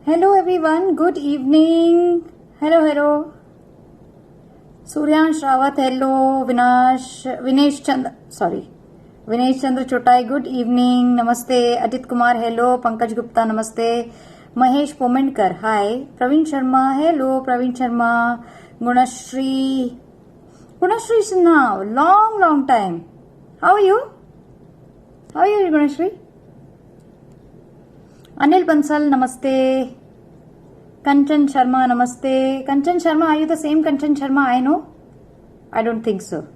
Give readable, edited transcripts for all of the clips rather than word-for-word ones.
Hello everyone, good evening. Hello. Suryansh Rawat, hello. Vinesh Chandra Chotai, good evening. Namaste. Adit Kumar, hello. Pankaj Gupta, namaste. Mahesh Pomendkar, hi. Praveen Sharma, hello. Praveen Sharma. Gunashri is now. Long time. How are you, Gunashri? Anil Bansal, namaste. Kanchan Sharma, namaste. Kanchan Sharma, are you the same Kanchan Sharma I know? I don't think so.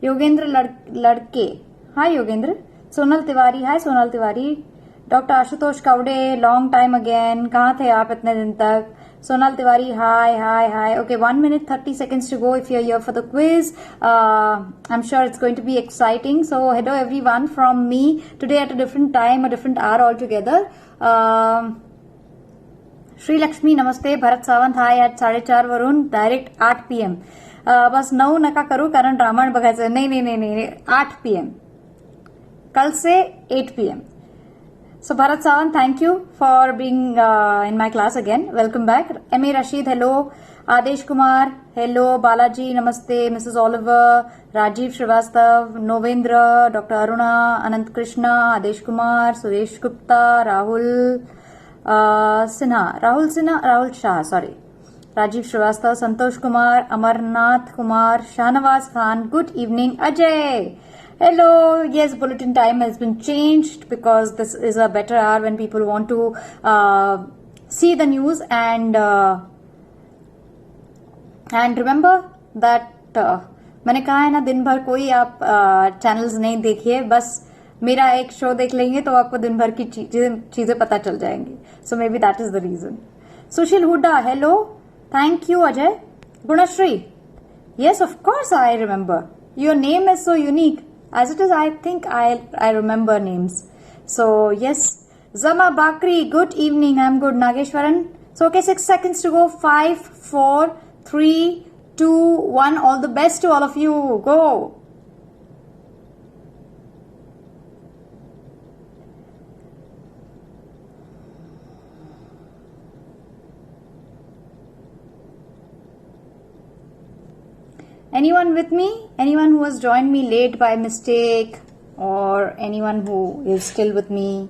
Yogendra Ladke. Hi Yogendra. Sonal Tiwari. Hi Sonal Tiwari. Dr. Ashutosh Kaude, long time again. कहाँ थे आप इतने दिन तक? Sonal Tiwari, hi. Okay, 1 minute 30 seconds to go if you're here for the quiz. I'm sure it's going to be exciting. So hello everyone from me. Today at a different time, a different hour altogether. Shri Lakshmi नमस्ते. भरत सावंत हाय at 4:30 वरून direct 8 PM. बस 9 नका करू कारण रामायण बघायचं. नाही 8 PM. कल से 8 PM. So Bharat Sawant, thank you for being in my class again. Welcome back. M.A. Rashid, hello. Adesh Kumar, hello. Balaji, namaste. Mrs. Oliver, Rajiv Srivastav, Novendra, Dr. Aruna, Anant Krishna, Adesh Kumar, Suresh Gupta, Rahul Shah, sorry. Rajiv Srivastav, Santosh Kumar, Amarnath Kumar, Shahnawaz Khan, good evening. Ajay, hello. Yes, bulletin time has been changed because this is a better hour when people want to see the news and remember that मैंने कहा है ना दिन भर कोई आप channels नहीं देखिए, बस मेरा एक शो देख लेंगे तो आपको दिन भर की चीजें पता चल जाएंगी. So maybe that is the reason. Sushil Hooda, hello. Thank you Ajay. Gunashri, yes, of course I remember. Your name is so unique. As it is, I think I remember names. So, yes. Zama Bakri, good evening. I'm good. Nageshwaran. So, okay, 6 seconds to go. 5, 4, 3, 2, 1. All the best to all of you. Go. Anyone with me? Anyone who has joined me late by mistake or anyone who is still with me?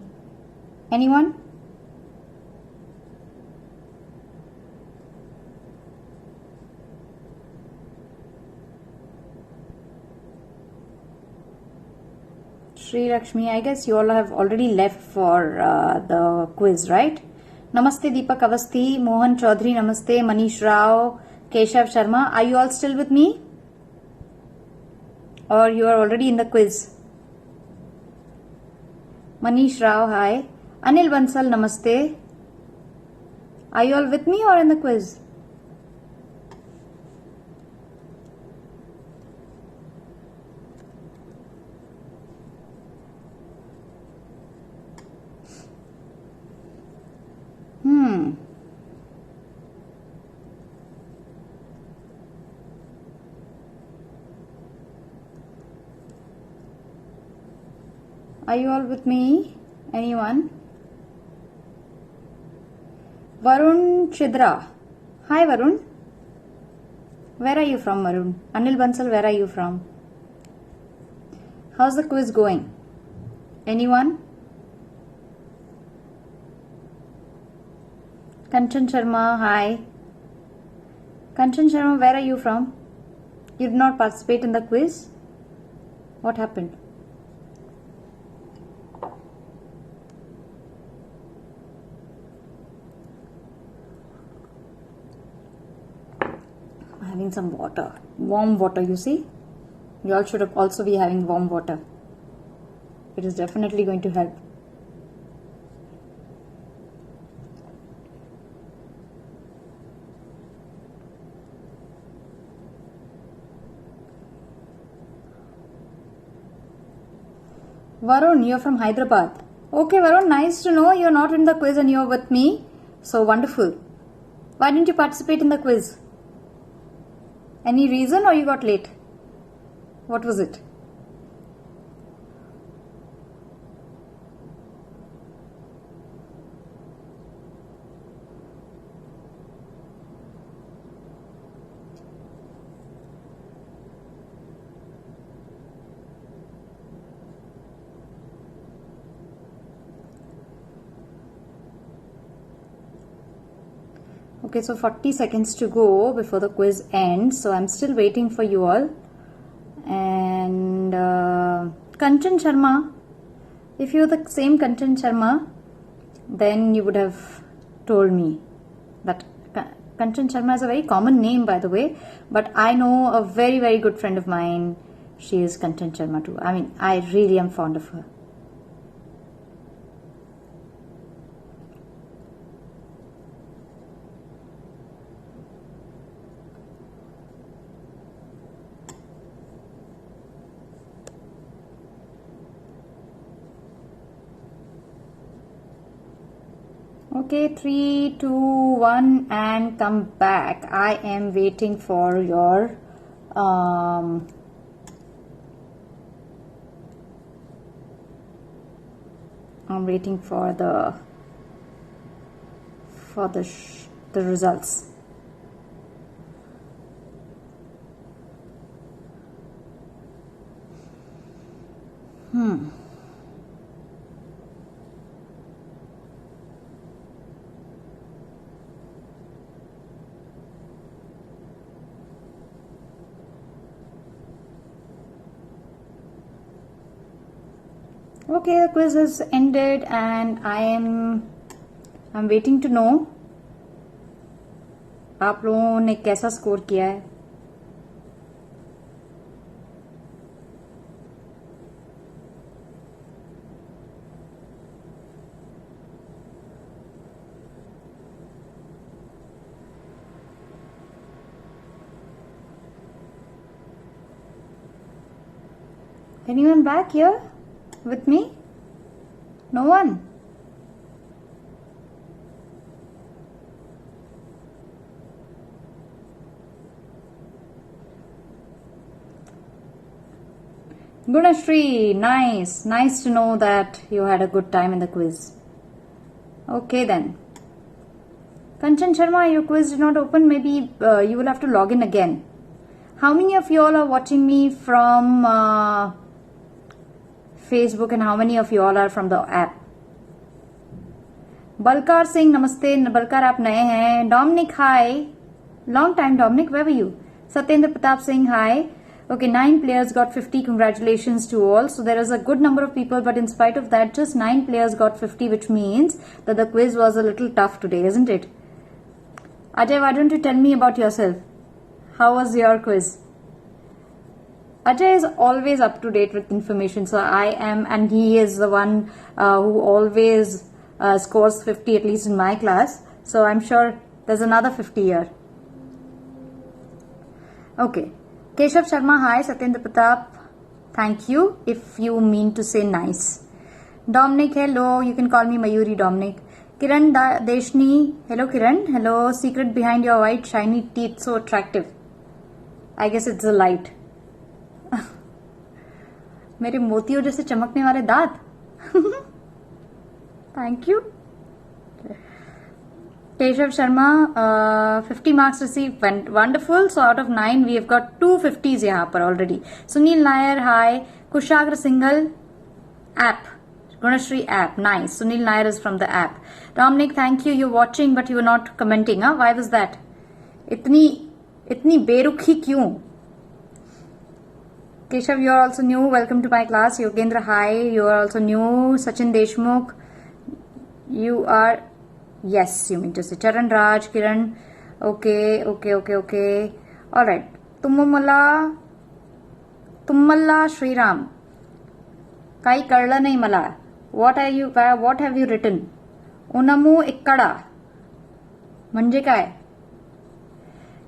Anyone? Sri Lakshmi, I guess you all have already left for the quiz, right? Namaste Deepak Avasthi, Mohan Chaudhary, namaste, Manish Rao, Keshav Sharma. Are you all still with me? Or you are already in the quiz? Manish Rao, hi. Anil Bansal, namaste. Are you all with me or in the quiz? Are you all with me? Anyone? Varun Chidra. Hi Varun. Where are you from, Varun? Anil Bansal, where are you from? How's the quiz going? Anyone? Kanchan Sharma, hi. Kanchan Sharma, where are you from? You did not participate in the quiz? What happened? Having some water, warm water, you see. You all should also be having warm water. It is definitely going to help. Varun, you're from Hyderabad. Okay Varun, nice to know you're not in the quiz and you're with me. So wonderful. Why didn't you participate in the quiz? Any reason or you got late? What was it? Okay, so 40 seconds to go before the quiz ends. So I'm still waiting for you all. And Kanchan Sharma, if you're the same Kanchan Sharma, then you would have told me that Kanchan Sharma is a very common name, by the way, but I know a very, very good friend of mine. She is Kanchan Sharma too. I mean, I really am fond of her. Okay, 3, 2, 1, and come back. I am waiting for your I'm waiting for the results. Okay, the quiz has ended and I'm waiting to know आप लोगों ने कैसा score किया है. Anyone back here with me? No one? Gunashri, nice. Nice to know that you had a good time in the quiz. Okay then. Kanchan Sharma, your quiz did not open. Maybe you will have to log in again. How many of you all are watching me from Facebook and how many of you all are from the app? Balkar Singh, namaste. Balkar, आप नए हैं. Dominic, hi. Long time, Dominic. Where were you? Satyendra Pratap Singh, hi. Okay, 9 players got 50. Congratulations to all. So there is a good number of people, but in spite of that, just 9 players got 50, which means that the quiz was a little tough today, isn't it? Ajay, why don't you tell me about yourself? How was your quiz? Ajay is always up to date with information, so I am, and he is the one who always scores 50, at least in my class. So I'm sure there's another 50 here. Okay. Keshav Sharma, hi. Satyendra Pratap, thank you. If you mean to say nice. Dominic, hello. You can call me Mayuri Dominic. Kiran Deshni, hello Kiran. Hello. Secret behind your white shiny teeth, so attractive. I guess it's the light. मेरे मोतियों जैसे चमकने वाले दांत. Thank you. Keshav Sharma, 50 marks received. Wonderful. So out of 9, we have got 2 50s यहाँ पर already. Sunil Nair, hi. Kushagra Singhal, app. Gunashri app, nice. Sunil Nair is from the app. Dominic, thank you. You're watching, but you were not commenting. Huh? Why was that? इतनी बेरुखी क्यों? Keshav, you are also new. Welcome to my class. Yogendra, hi. You are also new. Sachin Deshmukh, you are. Yes, you mean to say. Charan Raj, Kiran. Okay. All right. Tummala Shriram. Kai Karla nahi mala. What have you written? Unamu ikkada. Manje काय?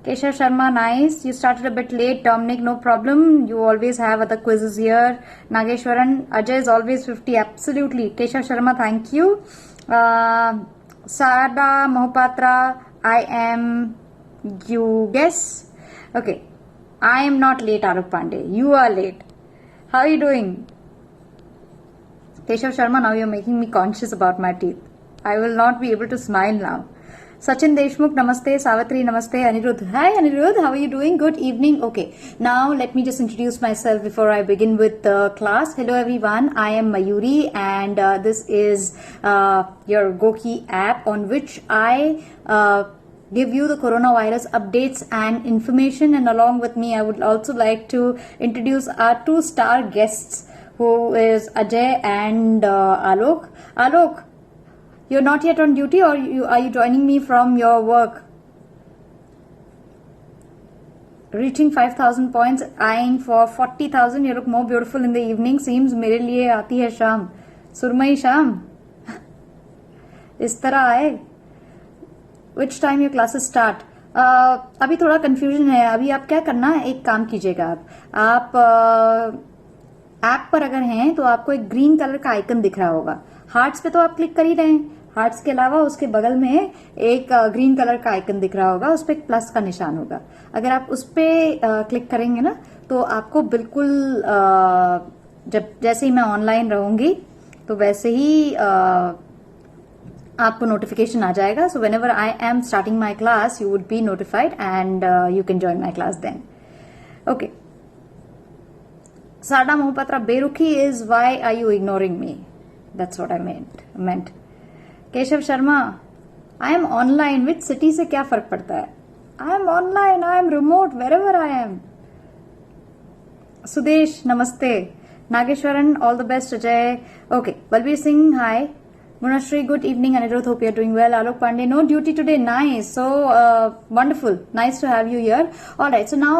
Keshav Sharma, nice. You started a bit late. Dominic, no problem. You always have other quizzes here. Nageshwaran, Ajay is always 50. Absolutely. Keshav Sharma, thank you. Sada Mohapatra, I am, you guess? Okay. I am not late, Arup Pandey. You are late. How are you doing? Keshav Sharma, now you're making me conscious about my teeth. I will not be able to smile now. Sachin Deshmukh, namaste. Savitri, namaste. Anirudh, hi Anirudh, how are you doing? Good evening. Okay, now let me just introduce myself before I begin with the class. Hello everyone, I am Mayuri and this is your Goki app on which I give you the coronavirus updates and information. And along with me, I would also like to introduce our two star guests, who is Ajay and Alok. Alok, you're not yet on duty, or are you joining me from your work? Reaching 5,000 points, eyeing for 40,000. You look more beautiful in the evening. Seems मेरे लिए आती है शाम, सुरमई शाम. इस तरह आए. Which time your classes start? अभी थोड़ा कंफ्यूजन है. अभी आप क्या करना है, एक काम कीजिएगा. आप ऐप पर अगर हैं तो आपको एक ग्रीन कलर का आइकन दिख रहा होगा. हार्ट्स पे तो आप क्लिक कर ही रहे हैं. हार्ट्स के अलावा उसके बगल में एक ग्रीन कलर का आइकन दिख रहा होगा. उस पर एक प्लस का निशान होगा. अगर आप उस पर क्लिक करेंगे ना, तो आपको बिल्कुल जब जैसे ही मैं ऑनलाइन रहूंगी तो वैसे ही आपको नोटिफिकेशन आ जाएगा. So whenever I am starting my class, you would be notified and you can join my class then. Okay. Sada Mohapatra बेरुखी is why are you ignoring me? That's what I meant. Keshav Sharma, I am online. Which city से क्या फर्क पड़ता है? I am online, I am remote, wherever I am. Sudesh, नमस्ते. Nageshwaran, all the best. Ajay, okay. Balbir Singh, hi. Munashri, good evening. Anirudh, hope you're doing well. Alok Pandey, no duty today. Nice. So, wonderful. Nice to have you here. Alright, so now,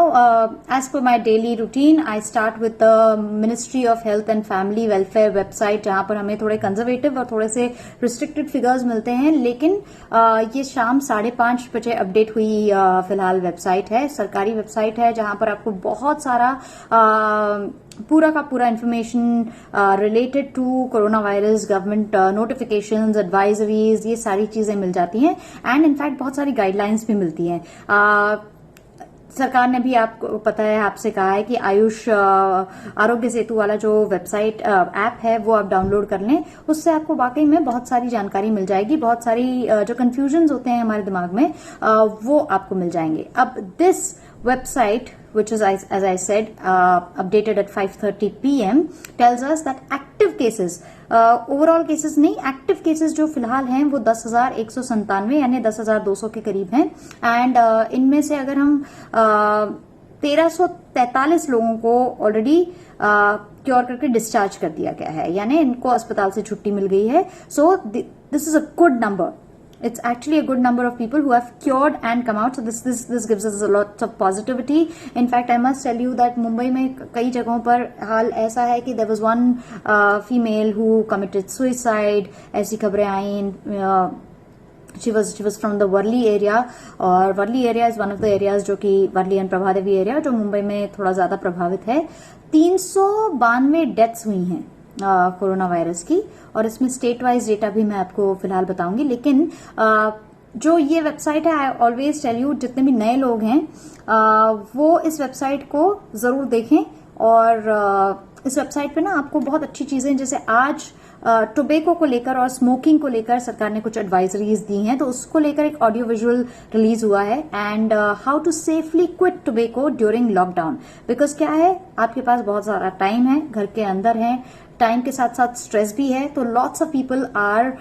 as per my daily routine, I start with the Ministry of Health and Family Welfare website, जहाँ पर हमें थोड़े conservative और थोड़े से restricted figures मिलते हैं. लेकिन ये शाम 5:30 बजे अपडेट हुई फिलहाल वेबसाइट है, सरकारी वेबसाइट है, जहाँ पर आपको बहुत सारा पूरा का पूरा information related to corona virus, government notifications, advisories, ये सारी चीजें मिल जाती हैं. एंड इनफैक्ट बहुत सारी गाइडलाइंस भी मिलती हैं. सरकार ने भी आपको पता है, आपसे कहा है कि आयुष आरोग्य सेतु वाला जो वेबसाइट ऐप है वो आप डाउनलोड कर लें. उससे आपको वाकई में बहुत सारी जानकारी मिल जाएगी. बहुत सारी जो कंफ्यूजन्स होते हैं हमारे दिमाग में वो आपको मिल जाएंगे. अब this website, which is as I said updated at 5:30 p.m. tells us that active cases, overall cases नहीं, एक्टिव केसेस जो फिलहाल हैं वो 10,197 यानी 10,200 के करीब हैं. एंड इनमें से अगर हम 1343 लोगों को ऑलरेडी क्योर करके डिस्चार्ज कर दिया गया है, यानी इनको अस्पताल से छुट्टी मिल गई है. So this is a good number. It's actually a good number of people who have cured and come out. So this gives us a lot of positivity. In fact, I must tell you that Mumbai में कई जगहों पर हाल ऐसा है कि there was one female who committed suicide. ऐसी खबरें आईं. She was from the Worli area, और Worli area is one of the areas जो कि Worli and Prabhadevi area जो मुंबई में थोड़ा ज्यादा प्रभावित है. 392 डेथ्स हुई हैं कोरोना वायरस की, और इसमें स्टेट वाइज डेटा भी मैं आपको फिलहाल बताऊंगी. लेकिन जो ये वेबसाइट है, आई ऑलवेज टेल यू, जितने भी नए लोग हैं वो इस वेबसाइट को जरूर देखें. और इस वेबसाइट पे ना आपको बहुत अच्छी चीजें, जैसे आज टोबैको को लेकर और स्मोकिंग को लेकर सरकार ने कुछ एडवाइजरीज दी हैं, तो उसको लेकर एक ऑडियो विजुअल रिलीज हुआ है. And how to safely quit tobacco during lockdown. Because क्या है, आपके पास बहुत सारा टाइम है, घर के अंदर है, टाइम के साथ साथ स्ट्रेस भी है, तो lots of people are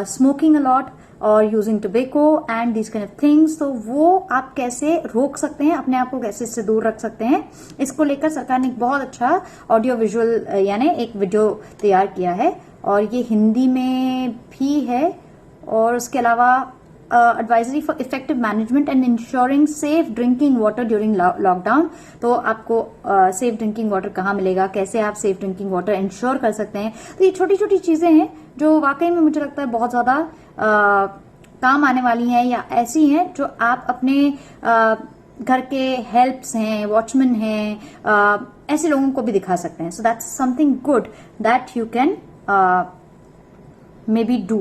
smoking a lot और using tobacco and these kind of things. तो वो आप कैसे रोक सकते हैं, अपने आप को कैसे इससे दूर रख सकते हैं, इसको लेकर सरकार ने एक बहुत अच्छा ऑडियो विजुअल यानी एक वीडियो तैयार किया है. और ये हिंदी में भी है. और उसके अलावा advisory for effective management and ensuring safe drinking water during lockdown. तो आपको सेफ ड्रिंकिंग वाटर कहाँ मिलेगा, कैसे आप सेफ ड्रिंकिंग वाटर इंश्योर कर सकते हैं. तो ये छोटी छोटी चीजें हैं जो वाकई में मुझे लगता है बहुत ज्यादा काम आने वाली हैं, या ऐसी हैं जो आप अपने घर के हेल्प्स हैं, वॉचमैन हैं, ऐसे लोगों को भी दिखा सकते हैं. So that's something good that you can maybe do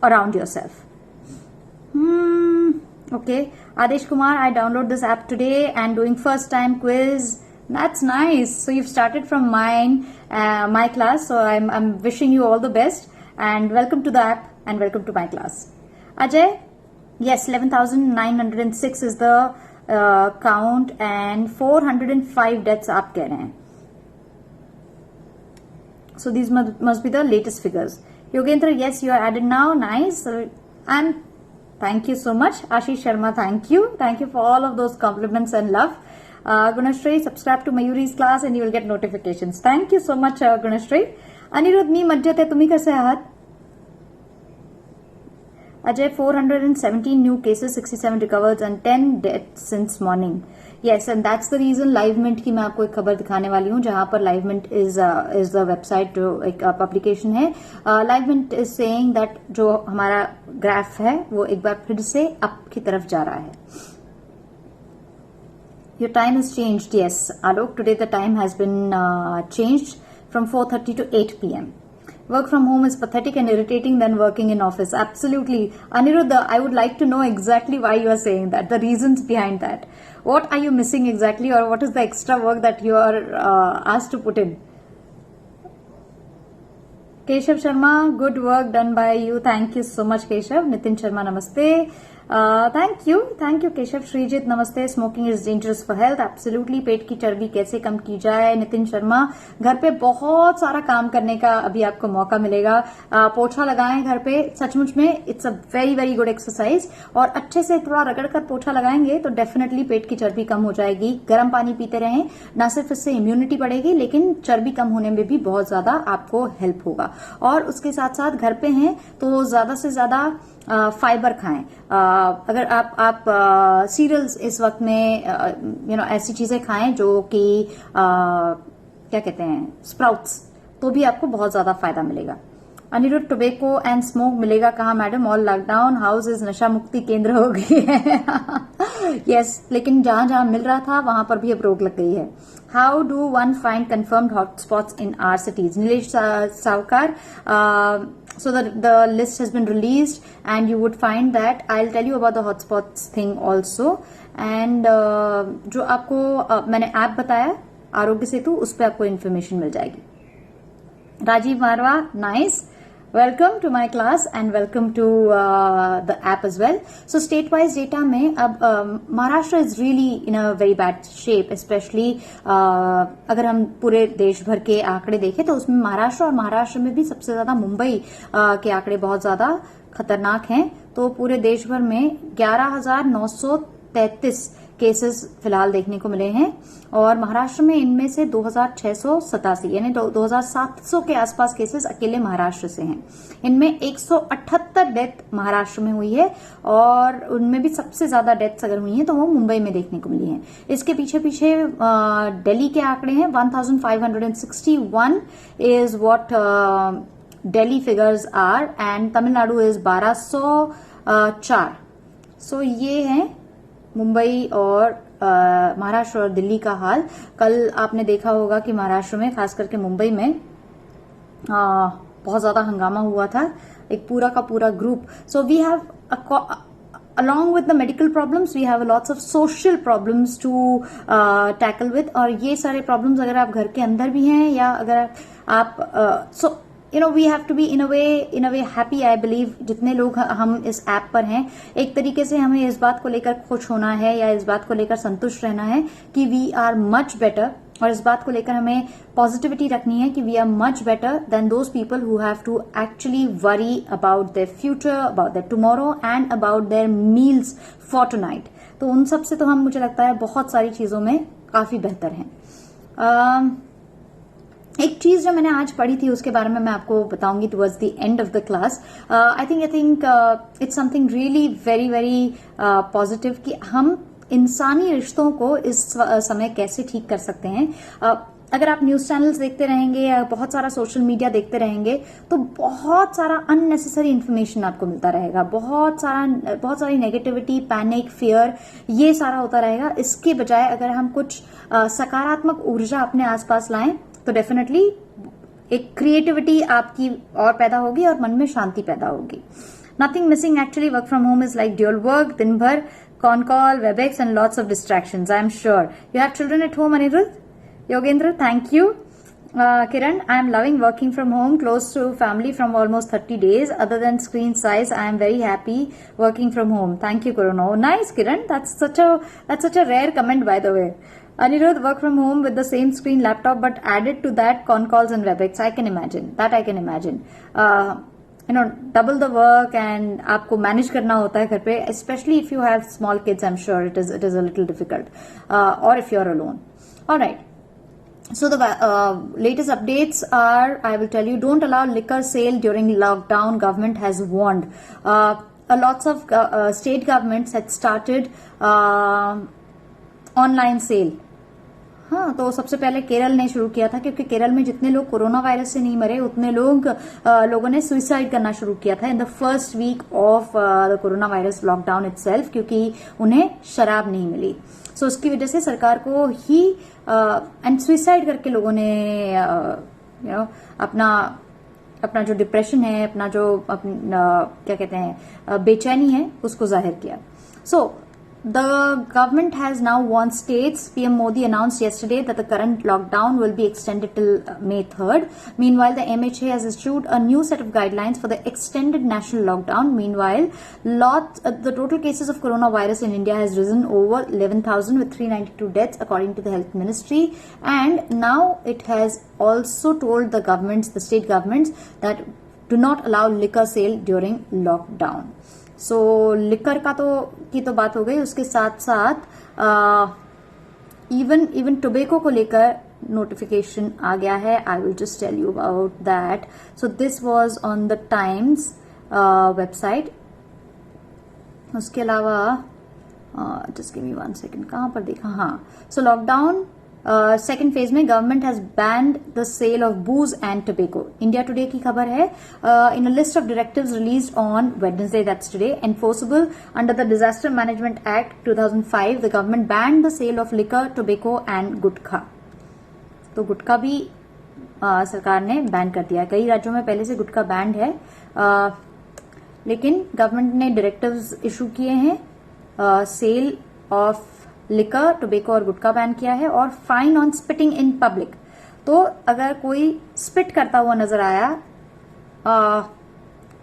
around yourself. Okay, Adesh Kumar, I download this app today and doing first time quiz. That's nice. So you've started from my class. So I'm wishing you all the best and welcome to the app and welcome to my class. Ajay, yes, 11,906 is the count and 405 deaths आप कह रहे हैं. So these must be the latest figures. Yogendra, yes, you are added now. Nice. I'm Thank you so much. Ashish Sharma, thank you. Thank you for all of those compliments and love. Gunashri, subscribe to Mayuri's class and you will get notifications. Thank you so much, Gunashri. Anirudh, मी मज्जेत आहे. तुम्ही कसे आहात? Ajay, 417 new cases, 67 recovered and 10 deaths since morning. Yes, and that's the reason Live Mint की मैं आपको एक खबर दिखाने वाली हूँ, जहां पर Live Mint is the website जो एक पब्लिकेशन है. Live Mint is saying that जो हमारा ग्राफ है वो एक बार फिर से अप की तरफ जा रहा है. Your time has changed. Yes, Alok, today the time has been changed from 4:30 to 8 p.m. Work from home is pathetic and irritating than working in office. Absolutely. Aniruddha, I would like to know exactly why you are saying that, the reasons behind that. What are you missing exactly, or what is the extra work that you are asked to put in? Keshav Sharma, good work done by you. Thank you so much, Keshav. Nitin Sharma, namaste. Thank you Keshav. Srijit, namaste. Smoking is dangerous for health. Absolutely. पेट की चर्बी कैसे कम की जाए? नितिन शर्मा, घर पे बहुत सारा काम करने का अभी आपको मौका मिलेगा. पोछा लगाएं घर पे. सचमुच में it's a very very good exercise, और अच्छे से थोड़ा रगड़ कर पोछा लगाएंगे तो डेफिनेटली पेट की चर्बी कम हो जाएगी. गर्म पानी पीते रहें. ना सिर्फ इससे इम्यूनिटी बढ़ेगी, लेकिन चर्बी कम होने में भी बहुत ज्यादा आपको हेल्प होगा. और उसके साथ साथ घर पे हैं तो ज्यादा से ज्यादा फाइबर खाएं. अगर आप सीरियल्स इस वक्त में ऐसी चीजें खाएं जो कि क्या कहते हैं, स्प्राउट्स, तो भी आपको बहुत ज्यादा फायदा मिलेगा. अनिरुद्ध, टोबैको एंड स्मोक मिलेगा कहाँ madam? All lockdown house is नशा मुक्ति केंद्र हो गई है. यस, लेकिन जहां जहां मिल रहा था वहां पर भी अब रोक लग गई है. How do one find confirmed hotspots in our cities? Nilesh Savkar, so the list has been released and you would find that I'll tell you about the hotspots thing also. and जो आपको मैंने ऐप बताया आरोग्य सेतु, उस पर आपको इन्फॉर्मेशन मिल जाएगी. Rajiv Marwah, nice. Welcome to my class and welcome to the app as well. So state wise data में अब Maharashtra is really in a very bad shape, specially अगर हम पूरे देश भर के आंकड़े देखें तो उसमें महाराष्ट्र, और महाराष्ट्र में भी सबसे ज्यादा मुंबई के आंकड़े बहुत ज्यादा खतरनाक हैं. तो पूरे देश भर में 11,933 केसेस फिलहाल देखने को मिले हैं, और महाराष्ट्र में इनमें से 2,687 यानी 2,700 के आसपास केसेस अकेले महाराष्ट्र से हैं. इनमें 178 डेथ महाराष्ट्र में हुई है, और उनमें भी सबसे ज्यादा डेथ्स अगर हुई हैं तो वो मुंबई में देखने को मिली हैं. इसके पीछे पीछे दिल्ली के आंकड़े हैं. 1561 is what Delhi figures are, and Tamil Nadu is 1204. So ये है मुंबई और महाराष्ट्र और दिल्ली का हाल. कल आपने देखा होगा कि महाराष्ट्र में, खास करके मुंबई में बहुत ज्यादा हंगामा हुआ था, एक पूरा का पूरा group. So we have along with the medical problems we have lots of social problems to tackle with. और ये सारे problems अगर आप घर के अंदर भी हैं या अगर आप so we have to be in a way happy, I believe. जितने लोग हम इस ऐप पर हैं, एक तरीके से हमें इस बात को लेकर खुश होना है या इस बात को लेकर संतुष्ट रहना है कि वी आर मच बेटर, और इस बात को लेकर हमें पॉजिटिविटी रखनी है कि we are much better than those people who have to actually worry about their future, about their tomorrow and about their meals for tonight. तो उन सब से तो हम, मुझे लगता है, बहुत सारी चीजों में काफी बेहतर हैं. एक चीज जो मैंने आज पढ़ी थी उसके बारे में मैं आपको बताऊंगी towards the end of the class. I think it's something really very very positive कि हम इंसानी रिश्तों को इस समय कैसे ठीक कर सकते हैं. अगर आप न्यूज चैनल्स देखते रहेंगे या बहुत सारा सोशल मीडिया देखते रहेंगे तो बहुत सारा अननेसेसरी इन्फॉर्मेशन आपको मिलता रहेगा, बहुत सारी नेगेटिविटी, पैनिक, फियर, ये सारा होता रहेगा. इसके बजाय अगर हम कुछ सकारात्मक ऊर्जा अपने आसपास लाएं तो डेफिनेटली एक क्रिएटिविटी आपकी और पैदा होगी और मन में शांति पैदा होगी. Nothing missing actually. Work from home is like dual work. दिन भर con call, webex and lots of distractions. I am sure you have children at home. Aniruddh, Yogendra, thank you. Kiran, I am loving working from home, close to family from almost 30 days. Other than screen size, I am very happy working from home. Thank you, Kiran. Oh, nice, Kiran. That's such a rare comment, by the way. Anirudh, work from home with the same screen laptop, but added to that con calls and WebEx. I can imagine. Double the work and आपको manage करना होता है घर पे, specially if you have small kids. I am sure it is a little difficult, और if you are alone. Alright. So the latest updates are, I will tell you, don't allow liquor sale during lockdown. Government has warned. Lots of state governments had started online sale. हाँ, तो सबसे पहले केरल ने शुरू किया था, क्योंकि केरल में जितने लोग कोरोना वायरस से नहीं मरे उतने लोगों ने सुइसाइड करना शुरू किया था in the first week of the corona virus lockdown itself, क्योंकि उन्हें शराब नहीं मिली. सो उसकी वजह से सरकार को ही एंड सुइसाइड करके लोगों ने अपना जो डिप्रेशन है, अपना जो क्या कहते हैं बेचैनी है, उसको जाहिर किया. सो the government has now warned states. PM Modi announced yesterday that the current lockdown will be extended till May 3rd. Meanwhile, the MHA has issued a new set of guidelines for the extended national lockdown. Meanwhile, the total cases of coronavirus in India has risen over 11,000 with 392 deaths according to the health ministry. And now it has also told the state governments that do not allow liquor sale during lockdown. So liquor की तो बात हो गई. उसके साथ साथ even tobacco को लेकर नोटिफिकेशन आ गया है. I will just tell you about that. So this was on the Times website. उसके अलावा जस्ट गिव मी 1 सेकेंड, कहां पर देखा, हाँ. सो लॉकडाउन सेकेंड फेज में government has banned the sale of booze and tobacco. India Today की खबर है. In a list of directives released on Wednesday, that's today, enforceable under the disaster management act 2005, the government banned the sale of liquor, tobacco and gutkha. तो गुटखा भी सरकार ने ban कर दिया. कई राज्यों में पहले से गुटखा बैंड है, लेकिन गवर्नमेंट ने डायरेक्टिव्स इशू किए हैं. सेल ऑफ लिकर, टोबैको और गुटखा बैन किया है, और fine on spitting in public. तो अगर कोई स्पिट करता हुआ नजर आया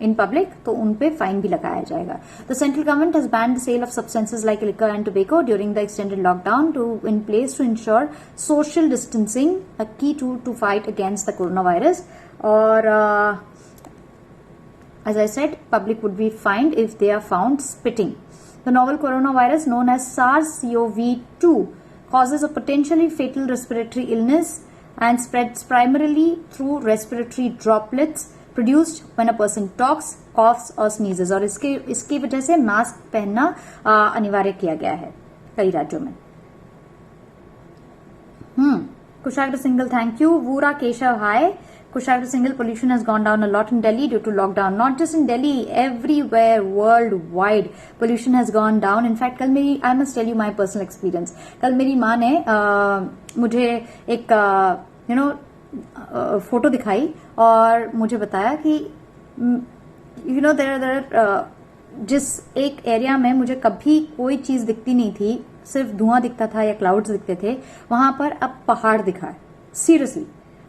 इन पब्लिक तो उन पे फाइन भी लगाया जाएगा. The central government has banned the sale of substances like liquor and tobacco during the extended lockdown in place to ensure social distancing, a key to fight against the corona virus. और as I said, public would be fined if they are found spitting. The novel coronavirus known as SARS-CoV-2 causes a potentially fatal respiratory illness and spreads primarily through respiratory droplets produced when a person talks, coughs or sneezes. और इसकी वजह से mask पहनना अनिवार्य किया गया है कई राज्यों में. कुशाग्र single, thank you. Vura Keshav, hi. Kushagra Singhal, pollution has gone down a lot in Delhi due to lockdown. Not just in Delhi, everywhere worldwide pollution has gone down. In fact, कल मेरी, I must tell you my personal experience. कल मेरी माँ ने मुझे एक photo दिखाई और मुझे बताया कि जिस एक एरिया में मुझे कभी कोई चीज दिखती नहीं थी, सिर्फ धुआं दिखता था या क्लाउड्स दिखते थे, वहां पर अब पहाड़ दिखा है. सीरियसली,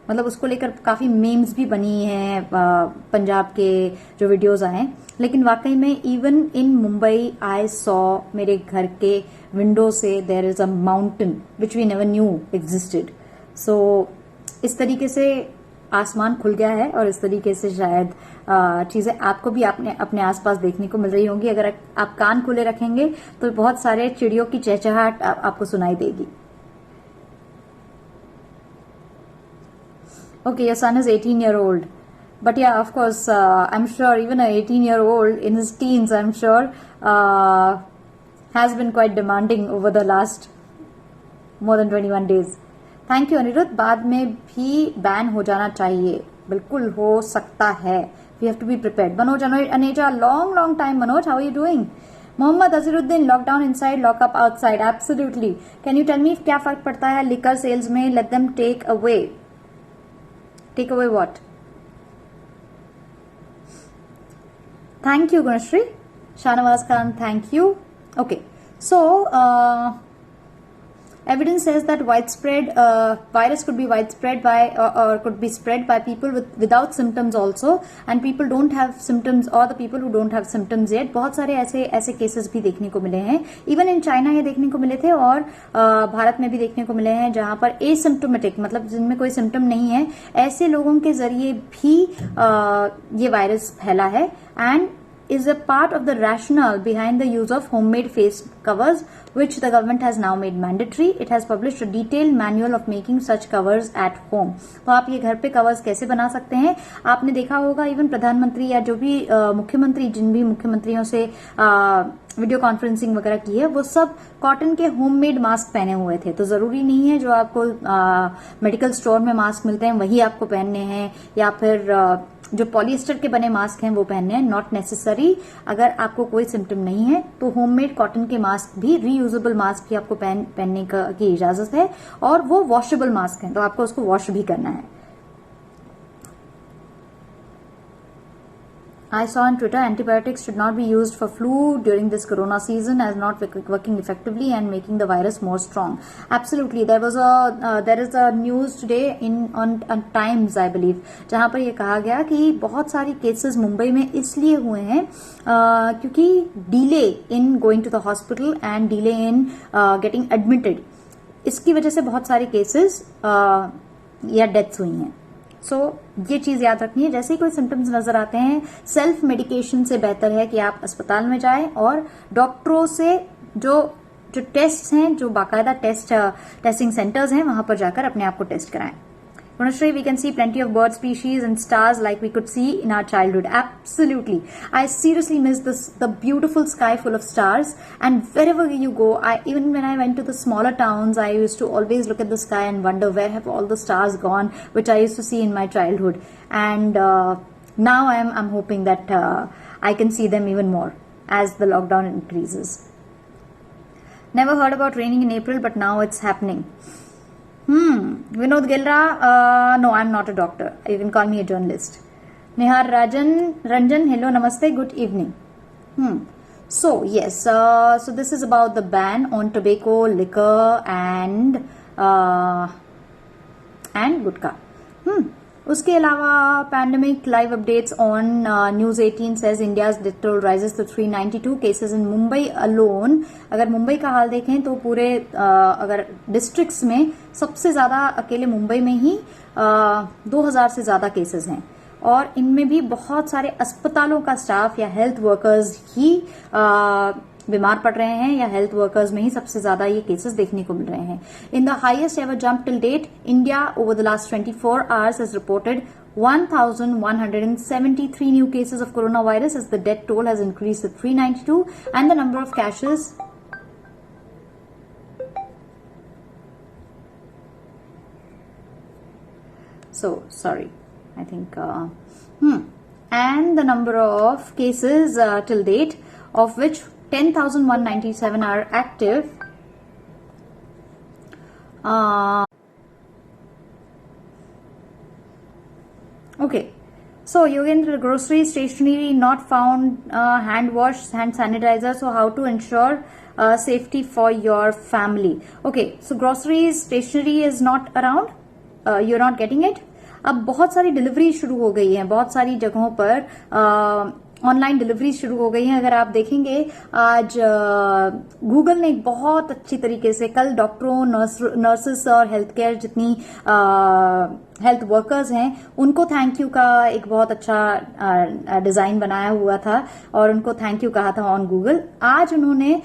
मतलब उसको लेकर काफी मीम्स भी बनी हैं, पंजाब के जो वीडियोस आए. लेकिन वाकई में even in Mumbai I saw, मेरे घर के विंडो से there is a mountain which we never knew existed. So इस तरीके से आसमान खुल गया है और इस तरीके से शायद चीजें आपको भी अपने आसपास देखने को मिल रही होंगी. अगर आप कान खुले रखेंगे तो बहुत सारे चिड़ियों की चहचहाट आपको सुनाई देगी. Okay, your son is 18-year-old. But yeah, of course, I'm sure even a 18-year-old in his teens, I'm sure, has been quite demanding over the last more than 21 days. Thank you, Anirudh. बाद में भी ban हो जाना चाहिए. बिल्कुल हो सकता है. We have to be prepared. Manoj Aneja, long time. Manoj, how are you doing? Mohammad Aziruddin, lockdown inside, lock up outside. Absolutely. Can you tell me क्या फर्क पड़ता है liquor sales में? Let them take away. Take away what? Thank you, Gunashri. Shanawaz Khan, thank you. Okay. So, Evidence says that widespread virus could be widespread by or could be spread by people without symptoms also, and people don't have symptoms or the people who don't have symptoms yet. बहुत सारे ऐसे cases भी देखने को मिले हैं. Even in China ये देखने को मिले थे और भारत में भी देखने को मिले हैं, जहां पर एसिम्प्टोमेटिक मतलब जिनमें कोई सिम्टम नहीं है, ऐसे लोगों के जरिए भी ये वायरस फैला है. And is a part of the rationale behind the use of homemade face covers, which the government has now made mandatory. It has published a detailed manual of making such covers at home. तो आप ये घर पे covers कैसे बना सकते हैं. आपने देखा होगा इवन प्रधानमंत्री या जो भी मुख्यमंत्री, जिन भी मुख्यमंत्रियों से वीडियो कॉन्फ्रेंसिंग वगैरह की है, वो सब कॉटन के होममेड मास्क पहने हुए थे. तो जरूरी नहीं है जो आपको मेडिकल स्टोर में मास्क मिलते हैं वही आपको पहनने हैं, या फिर जो पॉलिएस्टर के बने मास्क हैं वो पहनने हैं. Not necessary. अगर आपको कोई सिम्टम नहीं है तो होममेड कॉटन के मास्क भी, रीयूजेबल मास्क भी आपको पहनने की इजाजत है, और वो वॉशेबल मास्क है तो आपको उसको वॉश भी करना है. I saw on Twitter antibiotics should not be used for flu during this corona season as not working effectively and making the virus more strong. Absolutely. There is a news today on Times, I believe, जहां पर ये कहा गया कि बहुत सारी cases Mumbai में इसलिए हुए हैं क्योंकि delay in going to the hospital and delay in getting admitted, इसकी वजह से बहुत सारे केसेस या डेथ्स हुई हैं. सो ये चीज याद रखनी है. जैसे ही कोई सिम्टम्स नजर आते हैं, सेल्फ मेडिकेशन से बेहतर है कि आप अस्पताल में जाएं और डॉक्टरों से जो टेस्ट हैं, जो बाकायदा टेस्टिंग सेंटर्स हैं, वहां पर जाकर अपने आप को टेस्ट कराएं. Gunashri, we can see plenty of bird species and stars like we could see in our childhood. Absolutely. I seriously miss the beautiful sky full of stars. And wherever you go, even when I went to the smaller towns, I used to always look at the sky and wonder where have all the stars gone, which I used to see in my childhood. And now I'm hoping that I can see them even more as the lockdown increases. Never heard about raining in April, but now it's happening. Vinod Gilra, no, I'm not a doctor. You can call me a journalist. Nihar Ranjan, hello, namaste, good evening. So, yes, so this is about the ban on tobacco, liquor and gutkha. उसके अलावा pandemic live updates on news 18 says India's death toll rises to 392 cases in Mumbai alone. अगर मुंबई का हाल देखें तो पूरे अगर districts में सबसे ज्यादा अकेले मुंबई में ही 2000 से ज्यादा केसेस हैं, और इनमें भी बहुत सारे अस्पतालों का स्टाफ या हेल्थ वर्कर्स ही बीमार पड़ रहे हैं, या हेल्थ वर्कर्स में ही सबसे ज्यादा ये केसेस देखने को मिल रहे हैं. In the highest ever jump till date, India over the last 24 hours has reported 1,173 new cases of coronavirus as the death toll has increased to 392 and the number of cases and the number of cases till date, of which 10,197 are active. Okay. So, Yogendra, grocery, stationery not found, hand wash, hand sanitizer. So, how to ensure safety for your family? Okay. So, groceries, stationery is not around. You're not getting it. अब बहुत सारी delivery शुरू हो गई है, बहुत सारी जगहों पर ऑनलाइन डिलीवरी शुरू हो गई है. अगर आप देखेंगे आज गूगल ने एक बहुत अच्छी तरीके से कल डॉक्टरों, नर्सेस और हेल्थ केयर जितनी हेल्थ वर्कर्स हैं उनको थैंक यू का एक बहुत अच्छा डिजाइन बनाया हुआ था और उनको थैंक यू कहा था ऑन गूगल. आज उन्होंने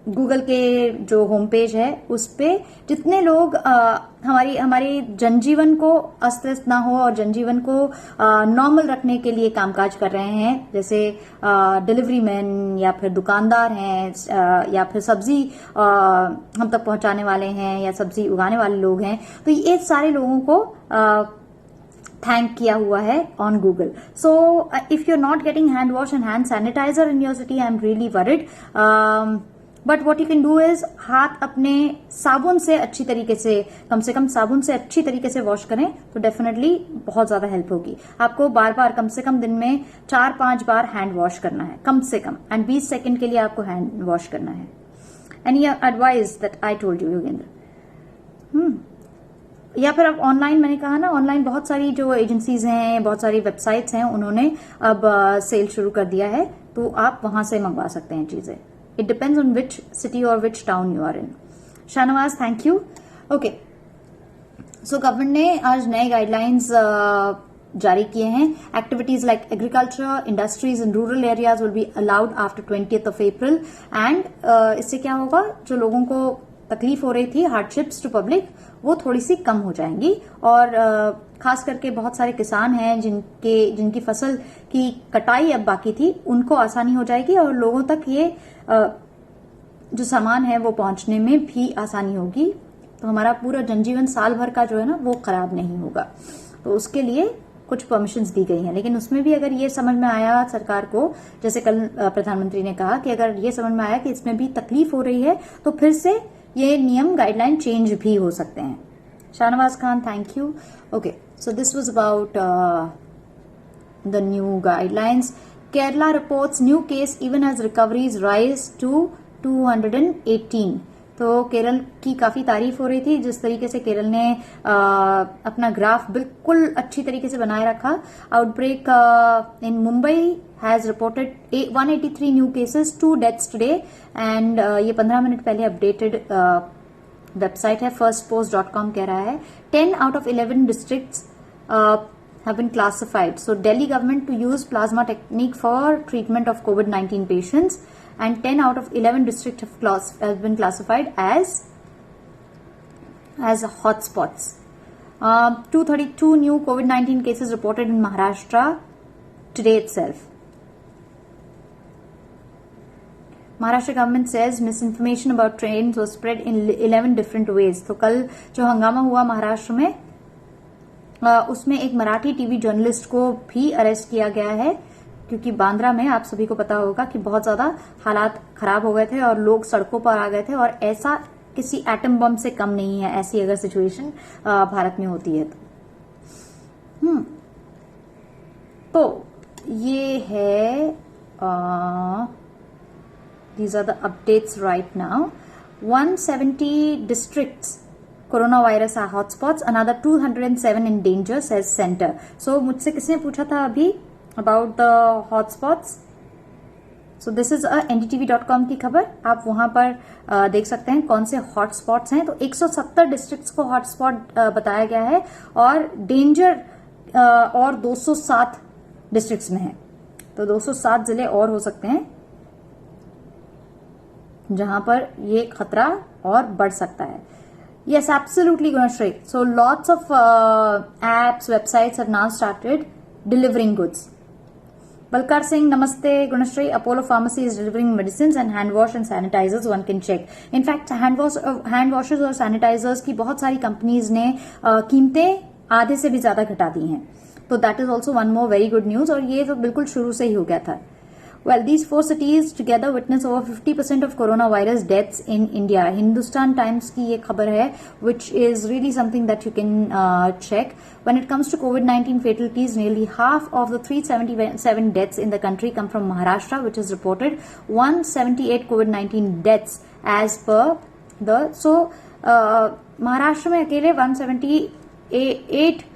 गूगल के जो होम पेज है उस पे जितने लोग हमारे जनजीवन को अस्त व्यस्त ना हो और जनजीवन को नॉर्मल रखने के लिए कामकाज कर रहे हैं, जैसे डिलीवरी मैन या फिर दुकानदार हैं या फिर सब्जी हम तक पहुंचाने वाले हैं या सब्जी उगाने वाले लोग हैं, तो ये सारे लोगों को थैंक किया हुआ है on Google. So if you are not getting hand wash and hand sanitiser in your city, I am really worried. But what you can do is हाथ अपने साबुन से अच्छी तरीके से, कम साबुन से अच्छी तरीके से वॉश करें तो डेफिनेटली बहुत ज्यादा हेल्प होगी. आपको बार बार कम से कम दिन में 4-5 बार हैंड वॉश करना है कम से कम, एंड 20 सेकंड के लिए आपको हैंड वॉश करना है. Any advice that I told you Yogendra? या फिर अब ऑनलाइन, मैंने कहा ना ऑनलाइन बहुत सारी जो एजेंसीज हैं, बहुत सारी वेबसाइट्स हैं, उन्होंने अब सेल शुरू कर दिया है, तो आप वहां से मंगवा सकते हैं चीजें. It depends on which city और which town you are in. Shahnawaz, thank you. Okay, so government ने आज नए गाइडलाइंस जारी किए हैं. Activities like agriculture, industries in rural areas will be allowed after 20th of April. And इससे क्या होगा, जो लोगों को तकलीफ हो रही थी, हार्डशिप्स टू पब्लिक, वो थोड़ी सी कम हो जाएंगी. और खास करके बहुत सारे किसान हैं जिनकी फसल की कटाई अब बाकी थी, उनको आसानी हो जाएगी और लोगों तक ये जो सामान है वो पहुंचने में भी आसानी होगी. तो हमारा पूरा जनजीवन साल भर का जो है ना वो खराब नहीं होगा. तो उसके लिए कुछ परमिशंस दी गई हैं. लेकिन उसमें भी अगर ये समझ में आया सरकार को, जैसे कल प्रधानमंत्री ने कहा कि अगर ये समझ में आया कि इसमें भी तकलीफ हो रही है, तो फिर से ये नियम गाइडलाइन चेंज भी हो सकते हैं. Shahnawaz Khan, thank you. Okay, so this was about the new guidelines. Kerala reports new case even as recoveries rise to 218. तो केरल की काफी तारीफ हो रही थी जिस तरीके से केरल ने अपना ग्राफ बिल्कुल अच्छी तरीके से बनाए रखा. Outbreak in Mumbai has reported 183 new cases, 2 deaths today. and ये 15 मिनट पहले अपडेटेड वेबसाइट है, firstpost.com कह रहा है 10 out of 11 districts have been classified. So Delhi government to use plasma technique for treatment of COVID-19 patients, and 10 out of 11 districts have been classified as hotspots. 232 new COVID-19 cases reported in Maharashtra today itself. Maharashtra government says misinformation about trains was spread in 11 different ways. तो कल जो हंगामा हुआ महाराष्ट्र में, उसमें एक Marathi TV journalist को भी अरेस्ट किया गया है, क्योंकि बांद्रा में आप सभी को पता होगा कि बहुत ज्यादा हालात खराब हो गए थे और लोग सड़कों पर आ गए थे. और ऐसा किसी एटम बम से कम नहीं है ऐसी अगर सिचुएशन भारत में होती है तो ये है. These are the updates right now. 170 districts coronavirus are hotspots. Another 207 in danger, says center. So मुझसे किसने पूछा था अभी about the hotspots? So this is a ndtv.com की खबर. आप वहां पर देख सकते हैं कौन से हॉटस्पॉट्स हैं. तो 170 डिस्ट्रिक्ट्स को हॉटस्पॉट बताया गया है और डेंजर और 207 डिस्ट्रिक्ट्स में है. तो 207 जिले और हो सकते हैं जहां पर ये खतरा और बढ़ सकता है. Yes, absolutely, Gunashri. So lots of apps, websites have now started delivering goods. Balkar Singh, namaste, Gunashri. Apollo Pharmacy is delivering medicines and hand wash and sanitizers. One can check. In fact, hand washes और sanitizers की बहुत सारी companies ने कीमतें आधे से भी ज्यादा घटा दी हैं. तो that is also one more very good news. और ये तो बिल्कुल शुरू से ही हो गया था. Well, these 4 cities together witness over 50% of coronavirus deaths in India. Hindustan Times की ये खबर है, which is really something that you can check. When it comes to COVID-19 fatalities, nearly half of the 377 deaths in the country come from Maharashtra, which has reported 178 COVID-19 deaths as per the. So, Maharashtra में अकेले 178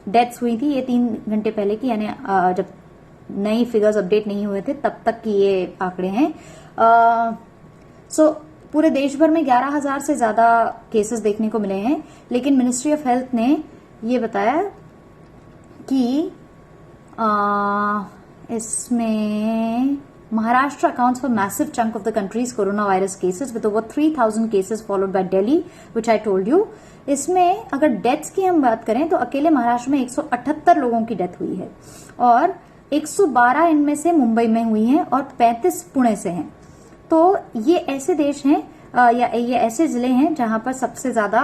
deaths हुई थी. ये 3 घंटे पहले की, यानी जब नई फिगर्स अपडेट नहीं हुए थे तब तक की ये आंकड़े हैं. पूरे देश भर में 11,000 से ज्यादा केसेस देखने को मिले हैं. लेकिन मिनिस्ट्री ऑफ हेल्थ ने ये बताया कि इसमें Maharashtra accounts for massive chunk of the countries corona virus cases with over 3,000 cases followed by Delhi, which I told you. इसमें अगर डेथ्स की हम बात करें तो अकेले महाराष्ट्र में 178 लोगों की डेथ हुई है और 112 इनमें से मुंबई में हुई हैं और 35 पुणे से हैं. तो ये ऐसे देश हैं या ये ऐसे जिले हैं जहां पर सबसे ज्यादा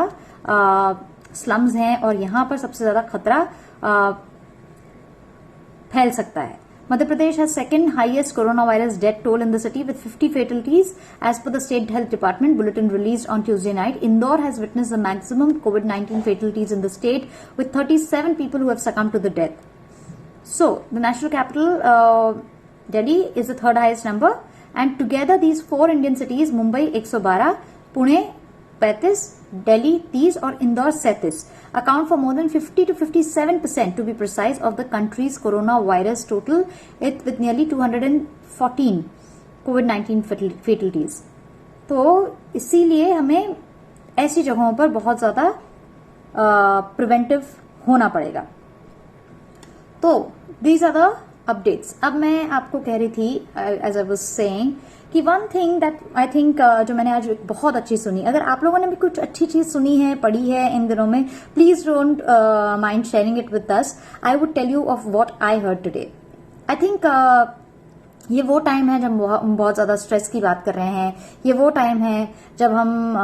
स्लम्स हैं और यहां पर सबसे ज्यादा खतरा फैल सकता है. Madhya Pradesh has second highest coronavirus death toll in the city with 50 fatalities as per the state health department bulletin released on Tuesday night. Indore has witnessed the maximum COVID-19 fatalities in the state with 37 people who have succumbed to the death. So the national capital Delhi is the third highest number and together these 4 Indian cities, Mumbai 112, Pune 35, Delhi 30 और Indore 37, account for more than 50 to 57% to be precise of the country's coronavirus total, it with nearly 214 COVID-19 fatalities. तो इसीलिए हमें ऐसी जगहों पर बहुत ज्यादा preventive होना पड़ेगा. तो दीज आर द अपडेट्स. अब मैं आपको कह रही थी, एज आई वाज सेइंग, कि one thing that I think जो मैंने आज बहुत अच्छी सुनी, अगर आप लोगों ने भी कुछ अच्छी चीज सुनी है, पढ़ी है इन दिनों में, please don't mind sharing it with us. I would tell you of what I heard today. I think ये वो टाइम है जब हम बहुत ज्यादा स्ट्रेस की बात कर रहे हैं. ये वो टाइम है जब हम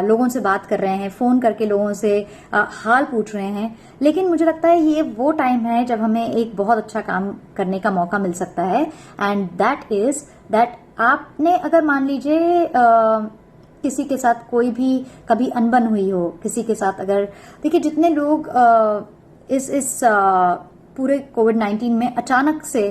लोगों से बात कर रहे हैं, फोन करके लोगों से हाल पूछ रहे हैं. लेकिन मुझे लगता है ये वो टाइम है जब हमें एक बहुत अच्छा काम करने का मौका मिल सकता है. एंड दैट इज दैट आपने अगर मान लीजिए किसी के साथ कोई भी कभी अनबन हुई हो, किसी के साथ अगर, देखिए जितने लोग इस पूरे कोविड-19 में अचानक से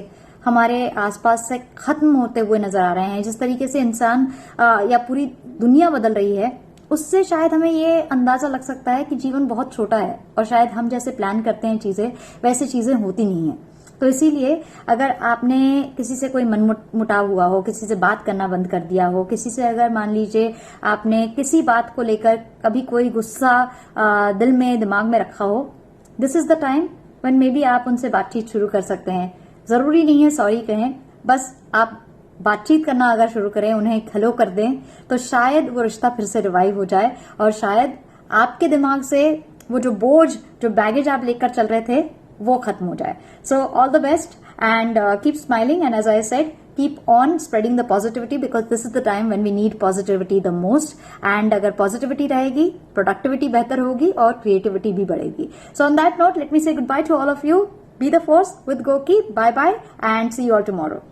हमारे आसपास से खत्म होते हुए नजर आ रहे हैं, जिस तरीके से इंसान या पूरी दुनिया बदल रही है, उससे शायद हमें ये अंदाजा लग सकता है कि जीवन बहुत छोटा है और शायद हम जैसे प्लान करते हैं चीजें, वैसे चीजें होती नहीं है. तो इसीलिए अगर आपने किसी से कोई मनमुटाव हुआ हो, किसी से बात करना बंद कर दिया हो, किसी से अगर मान लीजिए आपने किसी बात को लेकर कभी कोई गुस्सा दिल में, दिमाग में रखा हो, this is the time when may be आप उनसे बातचीत शुरू कर सकते हैं. जरूरी नहीं है सॉरी कहें, बस आप बातचीत करना अगर शुरू करें, उन्हें हेलो कर दें, तो शायद वो रिश्ता फिर से रिवाइव हो जाए और शायद आपके दिमाग से वो जो बोझ, जो बैगेज आप लेकर चल रहे थे, वो खत्म हो जाए. So all the best and keep smiling and as I said, keep on spreading the positivity because this is the time when we need positivity the most. And अगर positivity रहेगी, productivity बेहतर होगी और creativity भी बढ़ेगी. So on that note, let me say goodbye to all of you. Be the force with Goki. Bye bye and see you all tomorrow.